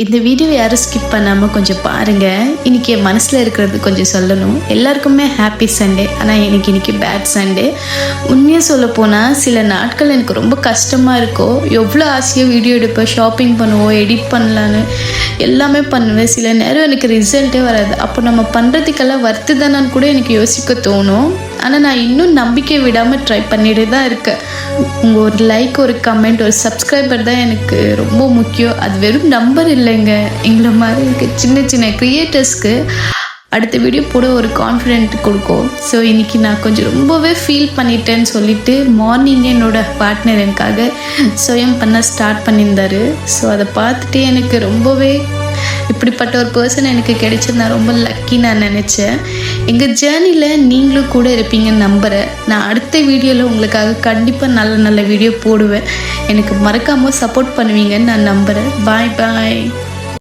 இந்த வீடியோ யாரும் ஸ்கிப் பண்ணாமல் கொஞ்சம் பாருங்கள். இன்றைக்கி என் மனசில் இருக்கிறது கொஞ்சம் சொல்லணும். எல்லாருக்குமே ஹாப்பி சண்டே, ஆனால் எனக்கு இன்றைக்கி பேட் சண்டே. உண்மையாக சொல்லப்போனால் சில நாட்கள் எனக்கு ரொம்ப கஷ்டமாக இருக்கும். எவ்வளோ ஆசையாக வீடியோ எடுப்பேன், ஷாப்பிங் பண்ணுவோம், எடிட் பண்ணலான்னு எல்லாமே பண்ணுவேன். சில நேரம் எனக்கு ரிசல்ட்டே வராது. அப்போ நம்ம பண்ணுறதுக்கெல்லாம் வர்த்து தானான்னு கூட எனக்கு யோசிக்க தோணும். ஆனால் நான் இன்னும் நம்பிக்கை விடாமல் ட்ரை பண்ணிட்டு தான் இருக்கேன். உங்கள் ஒரு லைக், ஒரு கமெண்ட், ஒரு சப்ஸ்கிரைபர் தான் எனக்கு ரொம்ப முக்கியம். அது வெறும் நம்பர் இல்லைங்க. எங்களை மாதிரி இருக்க சின்ன சின்ன க்ரியேட்டர்ஸ்க்கு அடுத்த வீடியோ போட ஒரு கான்ஃபிடென்ட் கொடுக்கும். ஸோ இன்றைக்கி நான் கொஞ்சம் ரொம்பவே ஃபீல் பண்ணிட்டேன்னு சொல்லிவிட்டு மார்னிங்கே என்னோடய பார்ட்னர் எனக்காக சுயம் பண்ண ஸ்டார்ட் பண்ணியிருந்தார். ஸோ அதை பார்த்துட்டு எனக்கு ரொம்பவே இப்படிப்பட்ட ஒரு பர்சன் எனக்கு கிடைச்சது நான் ரொம்ப லக்கி நான் நினச்சேன். எங்கள் ஜேர்னியில் நீங்களும் கூட இருப்பீங்கன்னு நம்புகிறேன். நான் அடுத்த வீடியோவில் உங்களுக்காக கண்டிப்பாக நல்ல நல்ல வீடியோ போடுவேன். எனக்கு மறக்காமல் சப்போர்ட் பண்ணுவீங்கன்னு நான் நம்புகிறேன். பாய் பாய்.